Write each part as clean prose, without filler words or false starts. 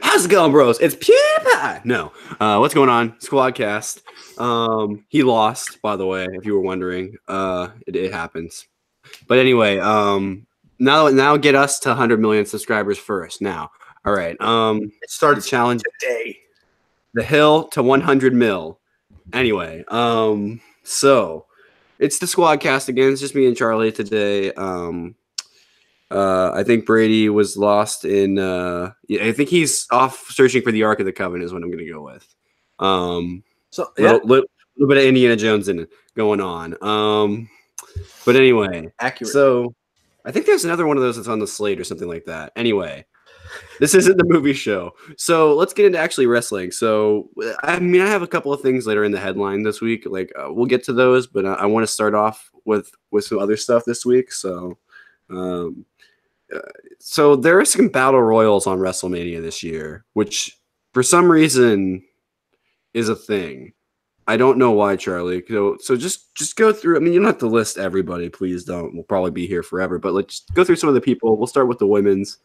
How's it going, bros? It's PewDiePie. No. What's going on? Squadcast. He lost, by the way, if you were wondering. It happens. But anyway, now get us to 100 million subscribers first. Now. All right. It starts challenge today. The hill to 100 mil. Anyway, so it's the Squadcast again. It's just me and Charlie today. I think Brady was lost in. I think he's off searching for the Ark of the Covenant. Is what I'm going to go with. So yeah, little bit of Indiana Jones in it going on. But anyway, accurate. So I think there's another one of those that's on the slate or something like that. Anyway, this isn't the movie show, so let's get into actually wrestling. So I mean, I have a couple of things that are in the headline this week. Like we'll get to those, but I want to start off with some other stuff this week. So. So there are some battle royals on WrestleMania this year, which for some reason is a thing. I don't know why, Charlie. So just go through. I mean, you don't have to list everybody. Please don't. We'll probably be here forever. But like, just go through some of the people. We'll start with the women's.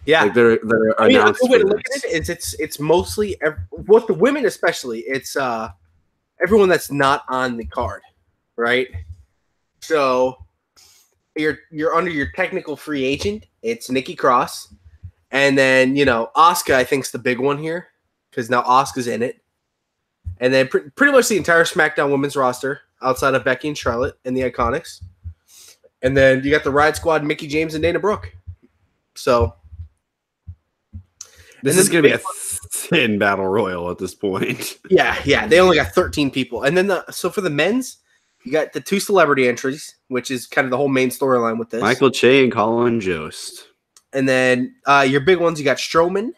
Yeah, like they're announced. A good way to look at it is it's mostly with the women, especially. It's everyone that's not on the card, right? So. You're under your technical free agent. It's Nikki Cross. And then, Asuka, I think, is the big one here because now Asuka's in it. And then pretty much the entire SmackDown women's roster outside of Becky and Charlotte and the Iconics. And then you got the Riot Squad, Mickie James and Dana Brooke. So this is going to be a thin battle royal at this point. Yeah. They only got 13 people. And then so for the men's, you got the two celebrity entries, which is kind of the whole main storyline with this. Michael Che and Colin Jost. And then your big ones, you got Strowman.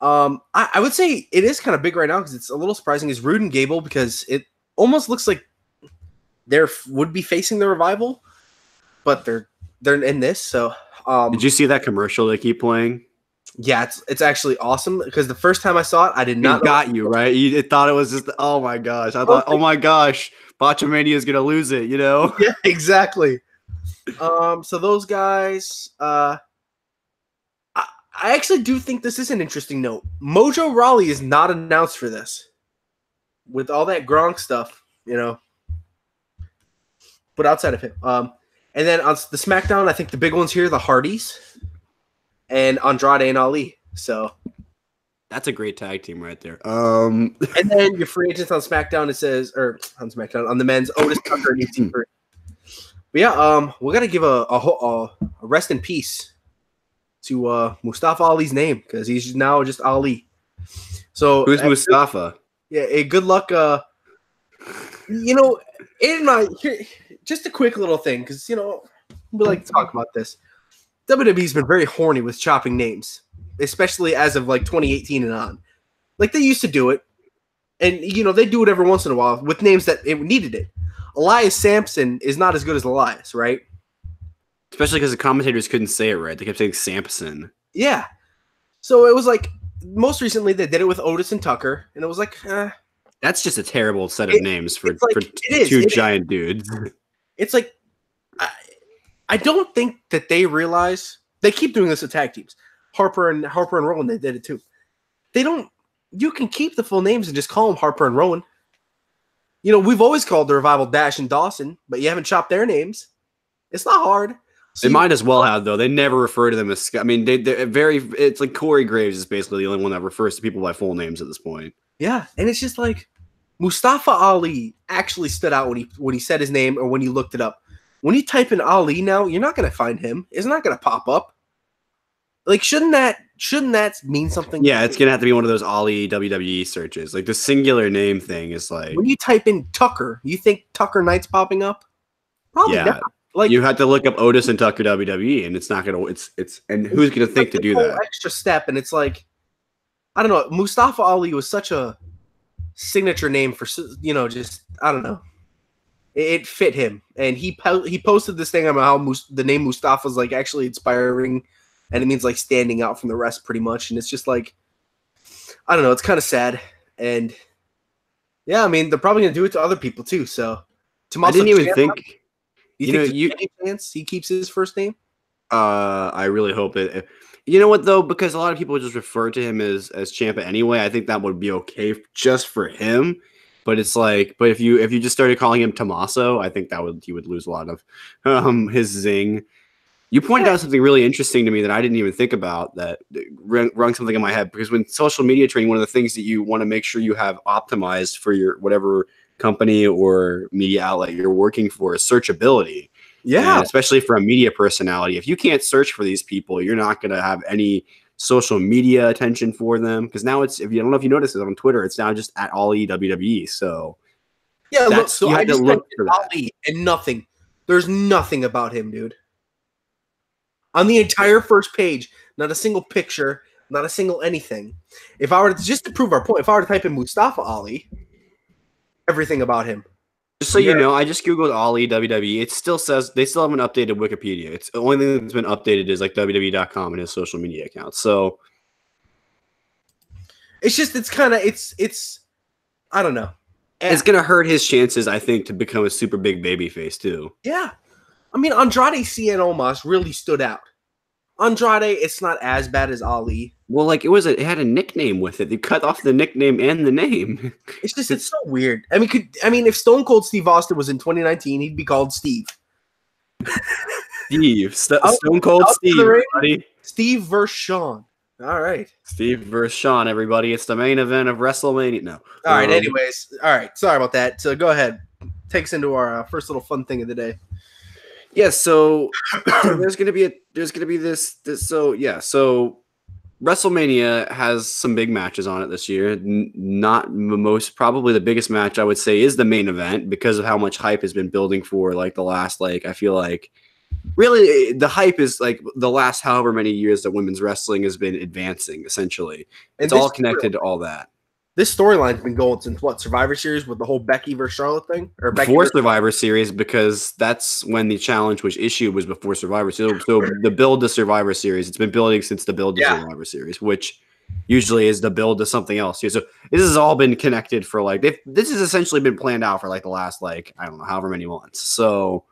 I would say it is kind of big right now because it's a little surprising is Rude and Gable because it almost looks like they would be facing the Revival, but they're in this. So did you see that commercial they keep playing? Yeah, it's actually awesome because the first time I saw it, I did not. It got you right. You thought it was just oh my gosh. I thought oh my gosh, Botchamania is gonna lose it. Yeah, exactly. So those guys, I actually do think this is an interesting note. Mojo Rawley is not announced for this, with all that Gronk stuff, But outside of him, and then on the SmackDown, I think the big ones here, the Hardys. And Andrade and Ali. So that's a great tag team right there. And then your free agents on SmackDown, it says, or on SmackDown, on the men's, Otis, Tucker, and ET. But yeah, we got to give a rest in peace to Mustafa Ali's name because he's now just Ali. So who's Mustafa? Yeah, good luck. Just a quick little thing because we like to talk about this. WWE's been very horny with chopping names, especially as of like 2018 and on. Like they used to do it, and they do it every once in a while with names that it needed it. Elias Sampson is not as good as Elias, right? Especially because the commentators couldn't say it right; they kept saying Sampson. Yeah, so it was like most recently they did it with Otis and Tucker, and it was like, that's just a terrible set of names for two giant dudes. It's like. I don't think that they realize they keep doing this with tag teams. Harper and Rowan, they did it too. They don't. You can keep the full names and just call them Harper and Rowan. We've always called the Revival Dash and Dawson, but you haven't chopped their names. It's not hard. So they might as well have though. They never refer to them as. I mean, they're very. It's like Corey Graves is basically the only one that refers to people by full names at this point. Yeah, and it's just like Mustafa Ali actually stood out when he said his name or when he looked it up. When you type in Ali now, you're not going to find him. It's not going to pop up. Like, shouldn't that mean something? Yeah, it's going to have to be one of those Ali WWE searches. Like, the singular name thing is like... When you type in Tucker, you think Tucker Knight's popping up? Probably not. Like, you have to look up Otis and Tucker WWE, and it's not going to... It's and who's going to think to do that? Extra step, and it's like... I don't know. Mustafa Ali was such a signature name for, just... I don't know. It fit him, and he posted this thing about how the name Mustafa is like actually inspiring, and it means like standing out from the rest, pretty much. And it's just like, I don't know, it's kind of sad, and yeah, I mean they're probably gonna do it to other people too. So, I didn't even think, you chance he keeps his first name. I really hope it. You know what though, because a lot of people just refer to him as Ciampa anyway. I think that would be okay just for him. But it's like, but if you just started calling him Tommaso, I think he would lose a lot of his zing. You pointed out something really interesting to me that I didn't even think about that rung something in my head, because when social media training, one of the things that you want to make sure you have optimized for your whatever company or media outlet you're working for is searchability. Yeah. And especially for a media personality. If you can't search for these people, you're not going to have any social media attention for them. Because now I don't know if you noticed it on Twitter, it's now just at Ali WWE. So yeah, look, so you I had to just look for that. Ali and nothing. There's nothing about him, dude. On the entire first page, not a single picture, not a single anything. If I were to, just to prove our point, if I were to type in Mustafa Ali, everything about him. Just so you know, I just Googled Ali WWE. It still says they still haven't updated Wikipedia. It's the only thing that's been updated is like WWE.com and his social media accounts. So it's just, it's I don't know. It's going to hurt his chances, I think, to become a super big babyface too. Yeah. I mean, Andrade Cien Omos really stood out. Andrade, it's not as bad as Ali. Well, like it had a nickname with it. They cut off the nickname and the name. It's just, it's so weird. I mean, if Stone Cold Steve Austin was in 2019, he'd be called Steve. Stone Cold Steve, everybody. Steve versus Sean. All right. Steve versus Sean, everybody. It's the main event of WrestleMania. No. All right. Anyways, all right. Sorry about that. So go ahead. Take us into our first little fun thing of the day. Yeah, so there's gonna be this. So WrestleMania has some big matches on it this year. Probably the biggest match I would say is the main event because of how much hype has been building for like the last I feel like really the hype is like the last however many years that women's wrestling has been advancing. Essentially, it's all connected to all that. This storyline's been going since what, Survivor Series with the whole Becky versus Charlotte thing? Or before Survivor Series, because that's when the challenge was issued, was before Survivor Series. So the build to Survivor Series, it's been building since the build to Survivor Series, which usually is the build to something else. So this has all been connected for this has essentially been planned out for the last I don't know however many months. So,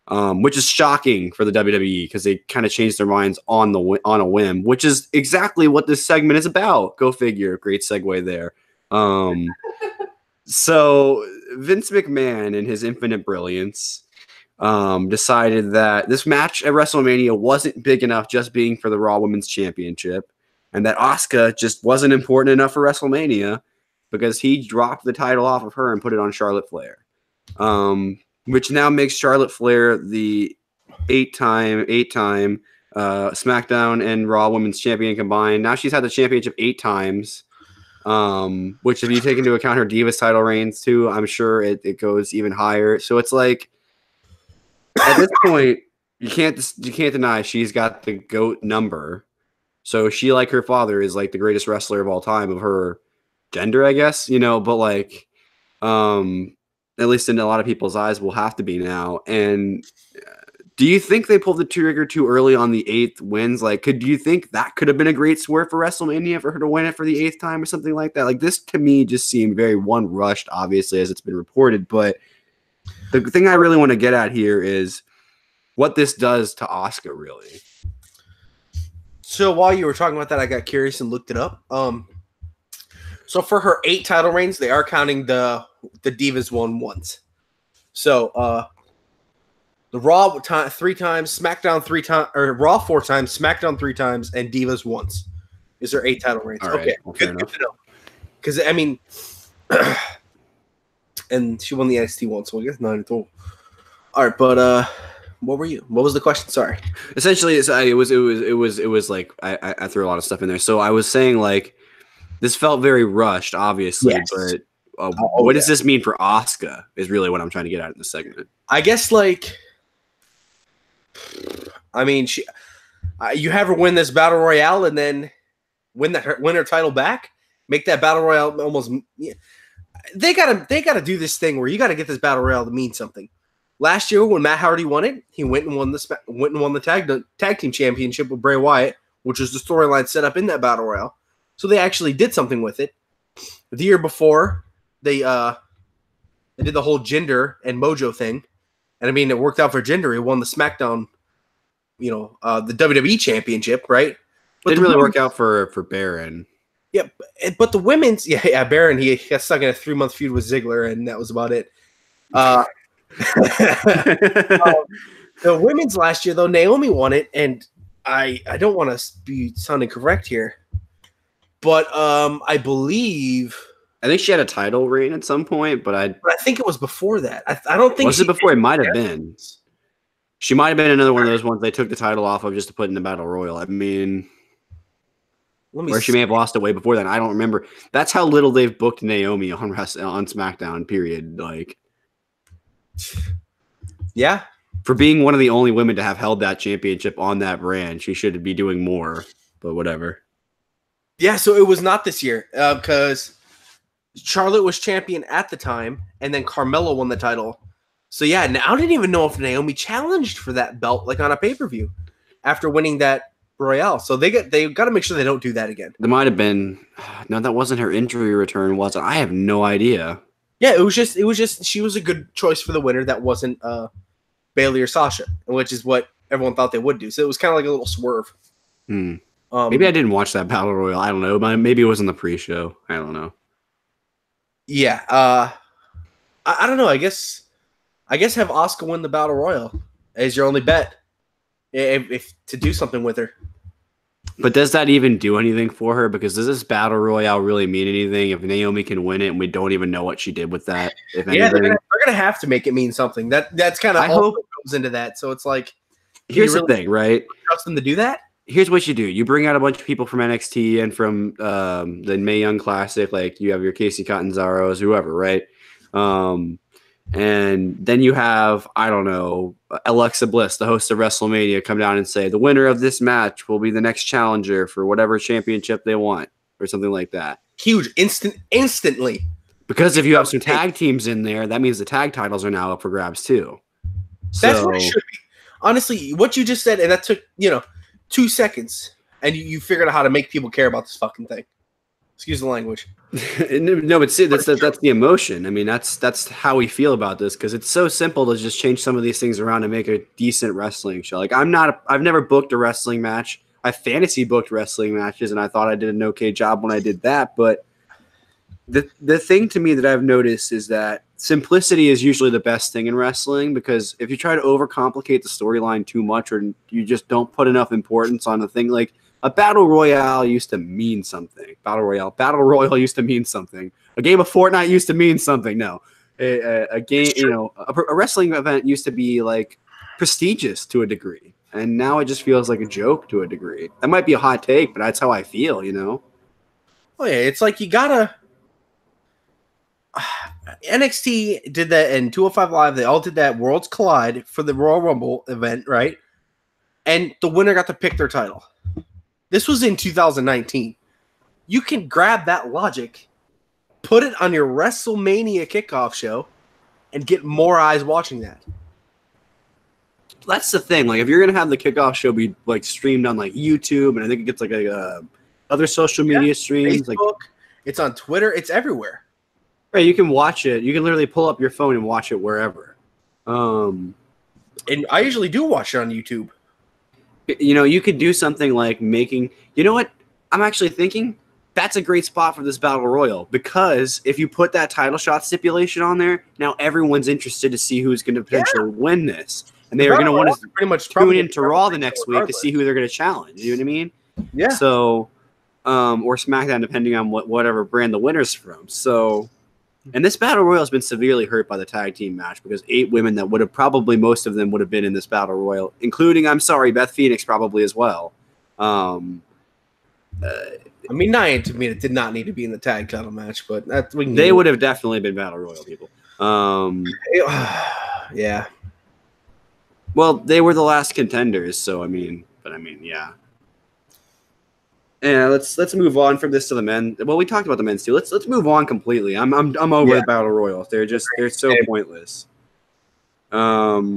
which is shocking for the WWE because they kind of changed their minds on a whim, which is exactly what this segment is about. Go figure. Great segue there. So Vince McMahon, in his infinite brilliance, decided that this match at WrestleMania wasn't big enough just being for the Raw Women's Championship, and that Asuka just wasn't important enough for WrestleMania because he dropped the title off of her and put it on Charlotte Flair. Which now makes Charlotte Flair the eight-time SmackDown and Raw Women's Champion combined. Now she's had the championship 8 times, which if you take into account her Divas title reigns too, I'm sure it goes even higher. So it's like at this point, you can't deny she's got the GOAT number. So she, like her father, is like the greatest wrestler of all time of her gender, I guess. But at least in a lot of people's eyes, will have to be now. And do you think they pulled the trigger too early on the 8th wins? Do you think that could have been a great swerve for WrestleMania for her to win it for the 8th time or something like that? This to me just seemed very rushed, obviously, as it's been reported. But the thing I really want to get at here is what this does to Asuka, really. So while you were talking about that, I got curious and looked it up. So for her 8 title reigns, they are counting the Divas won once. So the Raw 3 times, SmackDown 3 times, or Raw 4 times, SmackDown 3 times, and Divas once is her 8 title reigns. All right. Okay, well, good to know. Because I mean, and she won the NXT once, so I guess 9 total. All right, but what was the question? Sorry. Essentially, it was like I threw a lot of stuff in there. So I was saying this felt very rushed, obviously, yes. But what does this mean for Asuka is really what I'm trying to get at in this segment. I guess you have her win this battle royale and then win her title back, make that battle royale almost. Yeah. They gotta do this thing where you gotta get this battle royale to mean something. Last year when Matt Hardy won it, he went and won the tag team championship with Bray Wyatt, which was the storyline set up in that battle royale. So they actually did something with it. The year before, they did the whole Jinder and Mojo thing. And I mean, it worked out for Jinder. He won the SmackDown the WWE Championship, right? But Didn't really work out for Baron. Yeah, but the women's, Baron, he got stuck in a 3-month feud with Ziggler, and that was about it. The women's last year, though, Naomi won it, and I don't want to be sounding correct here, but I believe I think she had a title reign at some point, but I think it was before that. I don't think was it before. It might have been. She might have been another one of those ones they took the title off of just to put in the Battle Royal. I mean, or she may have lost it way before then. I don't remember. That's how little they've booked Naomi on SmackDown. Period. Like, yeah. For being one of the only women to have held that championship on that brand, she should be doing more, but whatever. Yeah, so it was not this year because Charlotte was champion at the time, and then Carmella won the title. So yeah, I didn't even know if Naomi challenged for that belt like on a pay-per-view after winning that Royale. So they got to make sure they don't do that again. There might have been. No, that wasn't her injury return, was it? I have no idea. Yeah, it was just she was a good choice for the winner. That wasn't Bayley or Sasha, which is what everyone thought they would do. So it was kind of like a little swerve. Maybe I didn't watch that Battle Royal. I don't know. Maybe it was in the pre-show. I don't know. Yeah. I don't know. I guess have Asuka win the Battle Royal as your only bet if to do something with her. But does that even do anything for her? Because does this Battle Royale really mean anything if Naomi can win it and we don't even know what she did with that? If yeah, they're gonna have to make it mean something. That's kind of all that goes into that. So it's like, here's the thing, right? Trust them to do that. Here's what you do: you bring out a bunch of people from NXT and from the Mae Young Classic, like you have your Casey Catanzaros, whoever, right? And then you have, I don't know, Alexa Bliss, the host of WrestleMania, come down and say, the winner of this match will be the next challenger for whatever championship they want, or something like that. Huge. Instantly. Because if you have some tag teams in there, that means the tag titles are now up for grabs too. That's what it should be. Honestly, what you just said, and that took, 2 seconds, and you figured out how to make people care about this fucking thing. Excuse the language. No, but see, that's the emotion. I mean, that's how we feel about this, because it's so simple to just change some of these things around and make a decent wrestling show. Like I've never booked a wrestling match. I fantasy booked wrestling matches, and I thought I did an okay job when I did that. But the thing to me that I've noticed is that simplicity is usually the best thing in wrestling, because if you try to overcomplicate the storyline too much, or you just don't put enough importance on the thing, like a battle royale used to mean something. Battle royal used to mean something. A game of Fortnite used to mean something. No, a game, a wrestling event used to be like prestigious to a degree, and now it just feels like a joke to a degree. That might be a hot take, but that's how I feel. Oh yeah, it's like you gotta. NXT did that in 205 Live. They all did that. Worlds Collide for the Royal Rumble event, right? And the winner got to pick their title. This was in 2019. You can grab that logic, put it on your WrestleMania kickoff show, and get more eyes watching that. That's the thing. Like, if you're gonna have the kickoff show be like streamed on like YouTube, and I think it gets like other social media streams, Facebook, like it's on Twitter, it's everywhere. Right, you can watch it. You can literally pull up your phone and watch it wherever. And I usually do watch it on YouTube. You could do something like making. You know what? I'm actually thinking that's a great spot for this battle royal, because if you put that title shot stipulation on there, now everyone's interested to see who's going to potentially win this, and they are going to want to pretty much tune into Raw the next week to see who they're going to challenge. You know what I mean? Yeah. So, or SmackDown, depending on whatever brand the winner's from. So. And this battle royal has been severely hurt by the tag team match, because 8 women that would have probably, most of them would have been in this battle royal, including, Beth Phoenix probably as well. It did not need to be in the tag title match, but they would have definitely been battle royal people. Yeah. Well, they were the last contenders, so yeah. Yeah, let's move on from this to the men. Well, we talked about the men's too. Let's move on completely. I'm over the battle royals. They're so pointless. Yeah,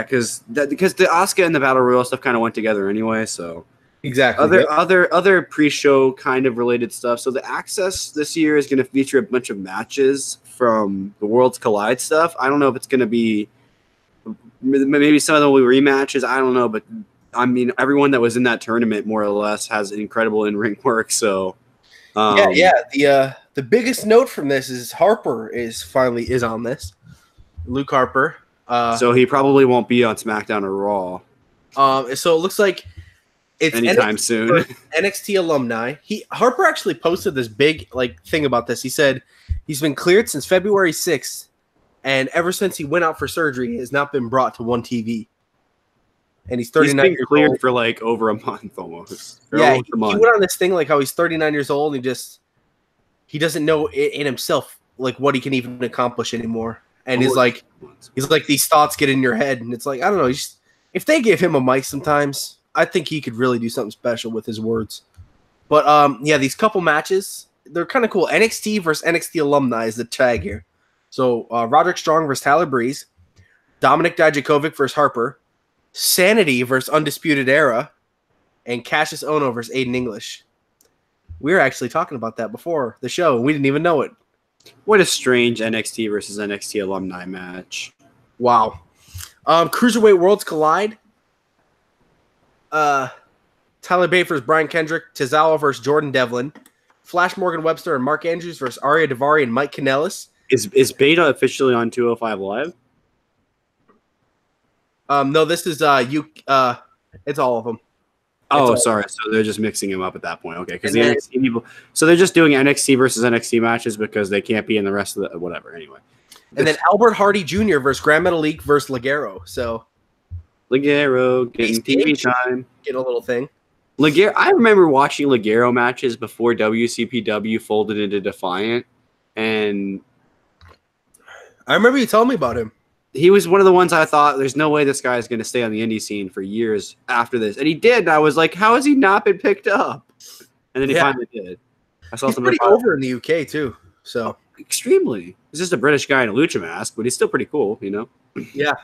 because the Asuka and the battle royal stuff kind of went together anyway. So exactly. Other pre-show kind of related stuff. So the Access this year is going to feature a bunch of matches from the Worlds Collide stuff. I don't know if it's going to be maybe some of them will be rematches. I don't know, but I mean, everyone that was in that tournament more or less has incredible in-ring work. So, the biggest note from this is Harper is on this. Luke Harper. So he probably won't be on SmackDown or Raw. So it looks like it's anytime soon. NXT alumni. Harper actually posted this big thing about this. He said he's been cleared since February 6th, and ever since he went out for surgery, he has not been brought to one TV. And he's 39 years cleared old. For over a month almost. Yeah, he went on this thing how he's 39 years old and he doesn't know in himself what he can even accomplish anymore. And he's like these thoughts get in your head, and it's I don't know. If they give him a mic sometimes, I think he could really do something special with his words. But these couple matches, they're kind of cool. NXT versus NXT alumni is the tag here. So Roderick Strong versus Tyler Breeze, Dominic Dijakovic versus Harper, Sanity versus Undisputed Era, and Cassius Ohno versus Aiden English. We were actually talking about that before the show, and we didn't even know it. What a strange NXT versus NXT alumni match. Wow. Cruiserweight Worlds collide. Tyler Bate versus Brian Kendrick, Tozawa versus Jordan Devlin, Flash Morgan Webster and Mark Andrews versus Arya Daivari and Mike Kanellis. Is Beta officially on 205 Live? No, this is it's all of them. Sorry. So they're just mixing him up at that point. Okay, because the NXT people. So they're just doing NXT versus NXT matches because they can't be in the rest of the whatever. Anyway. And then Albert Hardy Jr. versus Grand Metalik versus Ligero. So Ligero getting TV time. Get a little thing. Ligero. I remember watching Ligero matches before WCPW folded into Defiant, and I remember you telling me about him. He was one of the ones I thought there's no way this guy is going to stay on the indie scene for years after this, and he did. And I was like, how has he not been picked up? And then he finally did. I saw he's pretty over in the UK too. So extremely. He's just a British guy in a lucha mask, but he's still pretty cool, Yeah.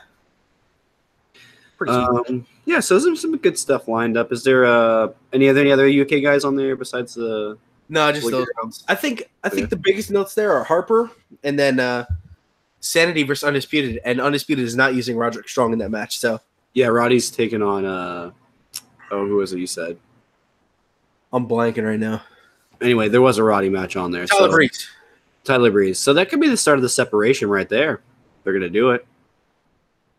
Pretty yeah, so there's some good stuff lined up. Is there any other UK guys on there besides the? No, just those ones. I think the biggest notes there are Harper and then Sanity versus Undisputed, and Undisputed is not using Roderick Strong in that match. So yeah, Roddy's taking on who was it you said? I'm blanking right now. Anyway, there was a Roddy match on there. Tyler Breeze. Tyler Breeze. So that could be the start of the separation right there. They're gonna do it.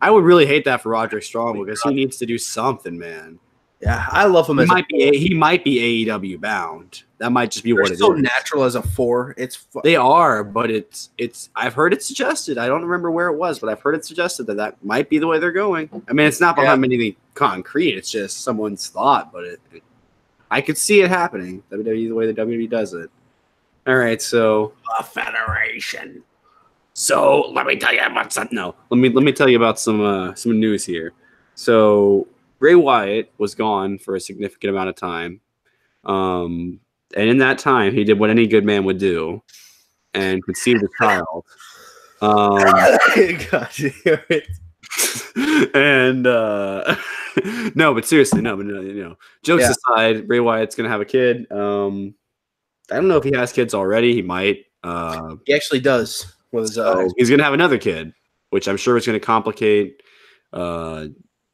I would really hate that for Roderick Strong because he needs to do something, man. Yeah, I love him. He might be AEW bound. That might just be what it is. So natural as a 4. They are, but it's. I've heard it suggested. I don't remember where it was, but I've heard it suggested that might be the way they're going. I mean, it's not behind anything concrete. It's just someone's thought, but I could see it happening. WWE the way the WWE does it. All right, so a federation. So let me tell you about something. No, let me tell you about some news here. So Bray Wyatt was gone for a significant amount of time, and in that time, he did what any good man would do, and conceived a child. And no, but seriously, no. Jokes aside, Bray Wyatt's gonna have a kid. I don't know if he has kids already. He might. He actually does. He's going to have another kid, which I'm sure is going to complicate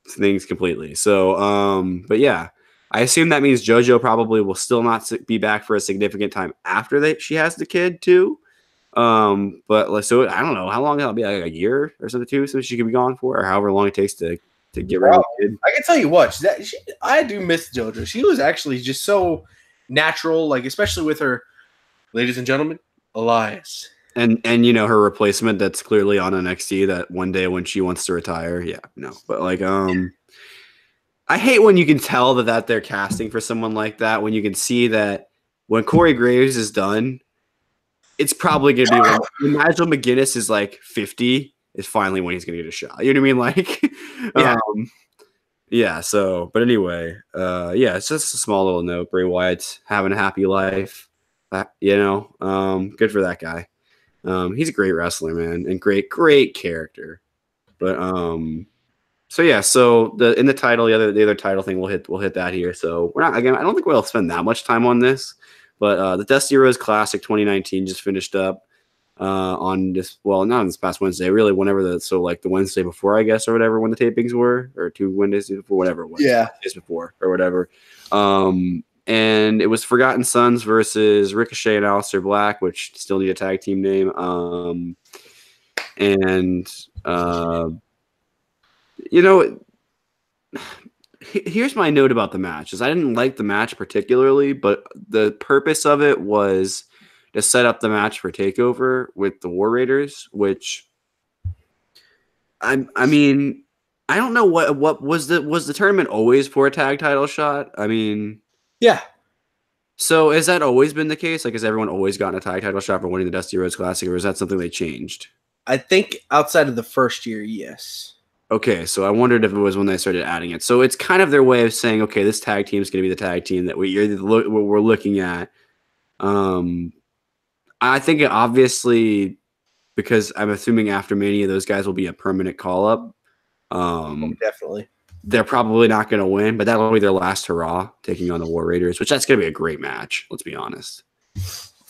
things completely. So, but yeah, I assume that means JoJo probably will still not be back for a significant time after she has the kid too. But so I don't know how long that'll be, like a year or something too, so she could be gone for, or however long it takes to get rid of the kid. I can tell you what, I do miss JoJo. She was actually just so natural, especially with her, ladies and gentlemen, Elias. And her replacement that's clearly on NXT that one day when she wants to retire. Yeah, no. But I hate when you can tell that they're casting for someone like that, when you can see that when Corey Graves is done, it's probably going to be when Nigel McGuinness is 50 is finally when he's going to get a shot. You know what I mean? Yeah. So, but anyway, it's just a small little note. Bray Wyatt's having a happy life. Good for that guy. He's a great wrestler, man, and great character. But so in the title, the other title thing, we'll hit that here. So we're not, again, I don't think we'll spend that much time on this, but the Dusty Rhodes Classic 2019 just finished up. on this. Well, not on this past Wednesday, really. Whenever the Wednesday before, I guess, or whatever, when the tapings were, or 2 Wednesdays before, whatever it was. Yeah, days before or whatever. And it was Forgotten Sons versus Ricochet and Aleister Black, which still need a tag team name. Here's my note about the match. Is I didn't like the match particularly, but the purpose of it was to set up the match for TakeOver with the War Raiders, which I mean, I don't know what was the tournament always for a tag title shot? I mean, yeah. So has that always been the case? Like, has everyone always gotten a tag title shot for winning the Dusty Rhodes Classic, or is that something they changed? I think outside of the first year, yes. Okay, so I wondered if it was when they started adding it. So it's kind of their way of saying, okay, this tag team is going to be the tag team that we're looking at. I think obviously, because I'm assuming after Mania, those guys will be a permanent call-up. Definitely. They're probably not going to win, but that'll be their last hurrah taking on the War Raiders, which that's going to be a great match. Let's be honest.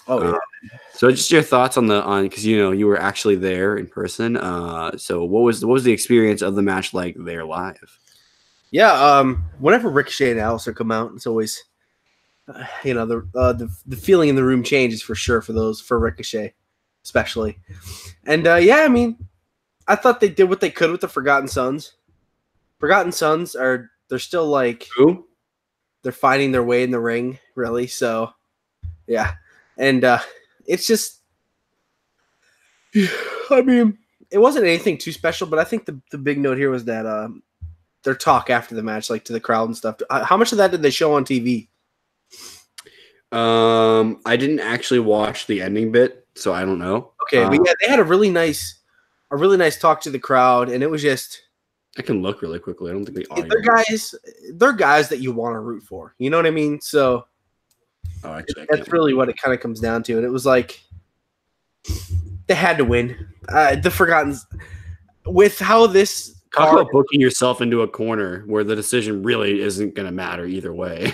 Oh yeah. So just your thoughts on because you were actually there in person. So what was the experience of the match like there live? Yeah. Whenever Ricochet and Aleister come out, it's always the feeling in the room changes for sure for Ricochet, especially. And I mean, I thought they did what they could with the Forgotten Sons. Forgotten Sons they're still like who? They're finding their way in the ring, really. So yeah. And it's just, I mean, it wasn't anything too special, but I think the big note here was that their talk after the match, like to the crowd and stuff. How much of that did they show on TV? I didn't actually watch the ending bit, so I don't know. Okay, but yeah, they had a really nice talk to the crowd, and it was just. I can look really quickly. I don't think they're guys that you want to root for. You know what I mean? So. Oh, actually, that's really what it kind of comes down to, and it was like they had to win. The Forgotten, with how this talk about booking yourself into a corner where the decision really isn't going to matter either way.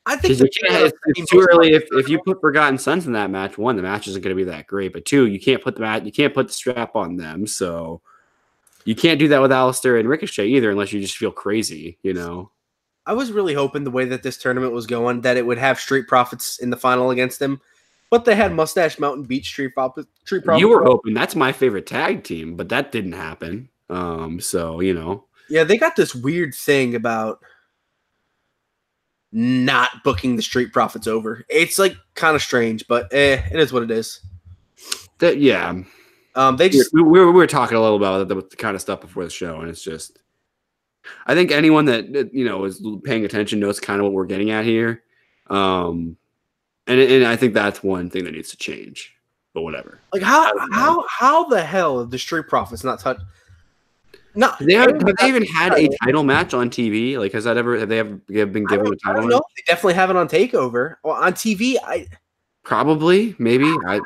I think it's too early. If you put Forgotten Sons in that match, one, the match isn't going to be that great, but two, you can't put the strap on them, so you can't do that with Aleister and Ricochet either, unless you just feel crazy, I was really hoping the way that this tournament was going that it would have Street Profits in the final against them, but they had Mustache Mountain Beach Street Profits. You were hoping. That's my favorite tag team, but that didn't happen. Yeah, they got this weird thing about not booking the Street Profits over. It's like kind of strange, but it is what it is. We were talking a little about the kind of stuff before the show, and it's just. I think anyone that is paying attention knows kind of what we're getting at here, and I think that's one thing that needs to change. But whatever. Like how the hell have the Street Profits not touched? No, have they even had a title match on TV? Like, have they ever been given a title? I don't know. They definitely have it on TakeOver or on TV. Probably, maybe. I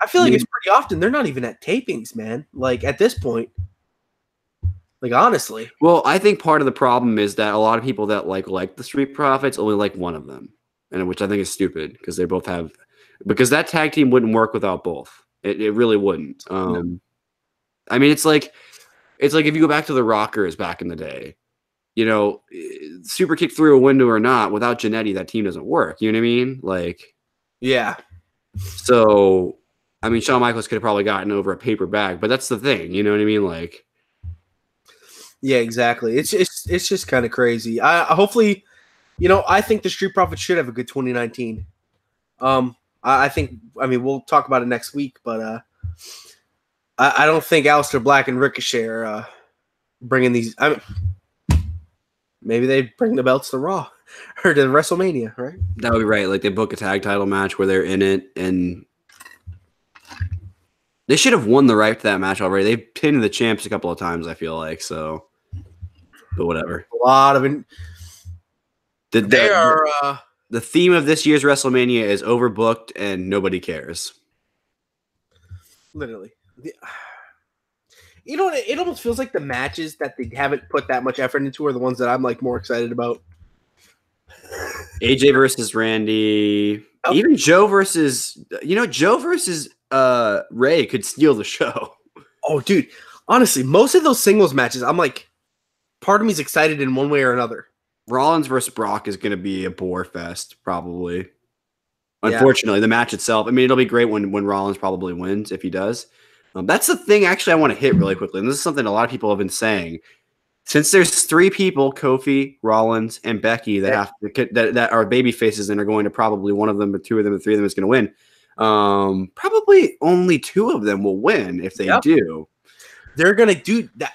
feel like it's pretty often. They're not even at tapings, man. Like at this point. Like, honestly. Well, I think part of the problem is that a lot of people that like the Street Profits only like one of them, and which I think is stupid because they both have – because that tag team wouldn't work without both. It really wouldn't. No. I mean, it's like if you go back to the Rockers back in the day, super kick through a window or not, without Jannetty, that team doesn't work. You know what I mean? Like – yeah. So, I mean, Shawn Michaels could have probably gotten over a paper bag, but that's the thing. You know what I mean? Like – yeah, exactly. It's just kind of crazy. Hopefully, I think the Street Profits should have a good 2019. I think. I mean, we'll talk about it next week, but I don't think Aleister Black and Ricochet are bringing these. Maybe they bring the belts to Raw or to WrestleMania, right? That would be right. Like they book a tag title match where they're in it, and they should have won the right to that match already. They've pinned the champs a couple of times, I feel like. So, but whatever. A lot of it. The theme of this year's WrestleMania is overbooked and nobody cares. Literally. It almost feels like the matches that they haven't put that much effort into are the ones that I'm like more excited about. AJ versus Randy. Even Joe versus Ray could steal the show. Oh, dude. Honestly, most of those singles matches, I'm like, part of me's excited in one way or another. Rollins versus Brock is going to be a bore fest, probably. Yeah. Unfortunately, the match itself, I mean, it'll be great when Rollins probably wins, if he does. That's the thing, actually, I want to hit really quickly, and this is something a lot of people have been saying. Since there's 3 people, Kofi, Rollins, and Becky, that are baby faces and are going to probably one of them or 2 of them or 3 of them is going to win, probably only 2 of them will win if they do. They're going to do that.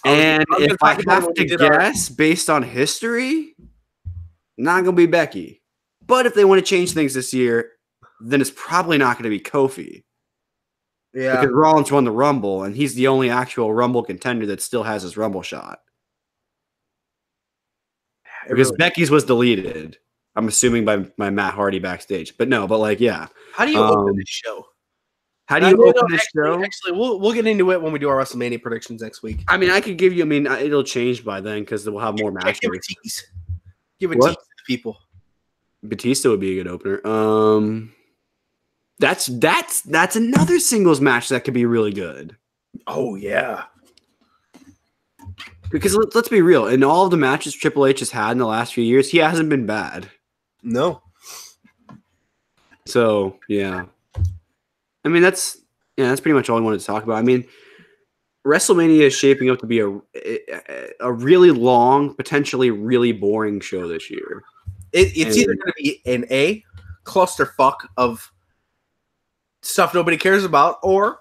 And if I have to guess based on history, not going to be Becky. But if they want to change things this year, then it's probably not going to be Kofi. Yeah. Because Rollins won the Rumble, and he's the only actual Rumble contender that still has his Rumble shot. Because Becky's was deleted. I'm assuming by Matt Hardy backstage. But yeah. How do you open this show? How do you open this show? Actually, we'll get into it when we do our WrestleMania predictions next week. I mean, I could give you. I mean, it'll change by then because we'll have more matches. Give a tease. Give a tease to the people. Batista would be a good opener. That's another singles match that could be really good. Oh yeah. Because let's be real, in all of the matches Triple H has had in the last few years, he hasn't been bad. No. So yeah. I mean, that's pretty much all I wanted to talk about. I mean, WrestleMania is shaping up to be a really long, potentially really boring show this year. It's either going to be an A clusterfuck of stuff nobody cares about, or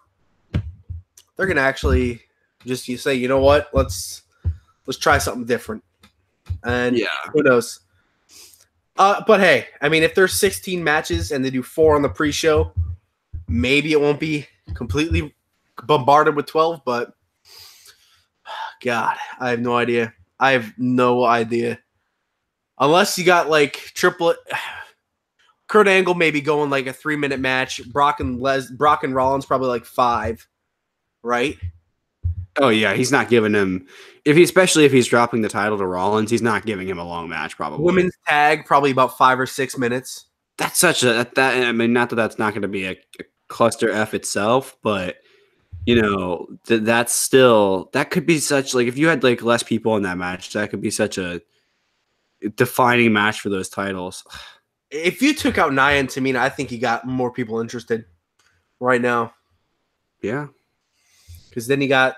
they're going to actually just say, you know what, let's try something different. And who knows? But hey, I mean, if there's 16 matches and they do 4 on the pre-show, maybe it won't be completely bombarded with 12, but God, I have no idea. Unless you got like Kurt Angle maybe going like a 3-minute match, Brock and Rollins probably like 5, right? Oh yeah, he's not giving him especially if he's dropping the title to Rollins, he's not giving him a long match probably. Women's tag probably about 5 or 6 minutes. That's such a I mean, not that that's not going to be a cluster F itself, but that's still, that could be such, like, if you had like less people in that match, that could be such a defining match for those titles. If you took out Nia and Tamina, I think you got more people interested right now. Yeah. Because then you got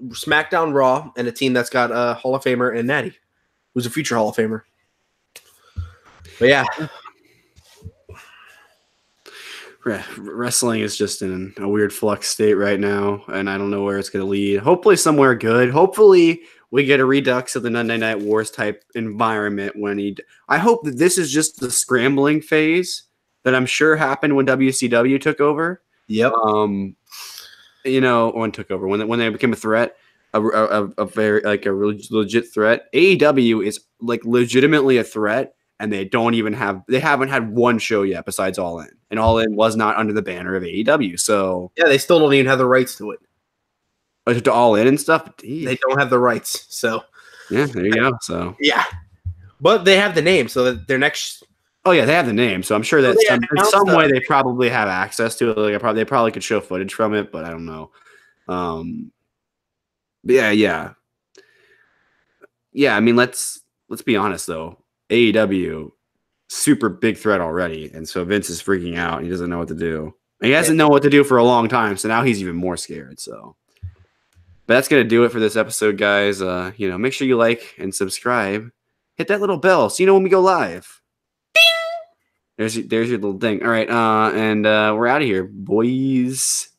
SmackDown Raw and a team that's got a Hall of Famer and Natty, who's a future Hall of Famer. But yeah. Wrestling is just in a weird flux state right now, and I don't know where it's going to lead. Hopefully somewhere good. Hopefully we get a redux of the Monday Night Wars type environment I hope that this is just the scrambling phase that I'm sure happened when WCW took over. Yep. When took over, when they became a threat, a very like a legit threat. AEW is like legitimately a threat. And they haven't had one show yet besides All In. And All In was not under the banner of AEW. So yeah, they still don't even have the rights to it. To All In and stuff? They don't have the rights. So yeah, there you go. So yeah. But they have the name, so that their next oh yeah, they have the name. So I'm sure that in some way they probably have access to it. Like they probably could show footage from it, but I don't know. But yeah. Yeah, I mean let's be honest though. AEW, super big threat already, and so Vince is freaking out. He doesn't know what to do. And he hasn't known what to do for a long time, so now he's even more scared. So, but that's gonna do it for this episode, guys. Make sure you like and subscribe. Hit that little bell so you know when we go live. Ding! There's your little thing. All right, and we're out of here, boys.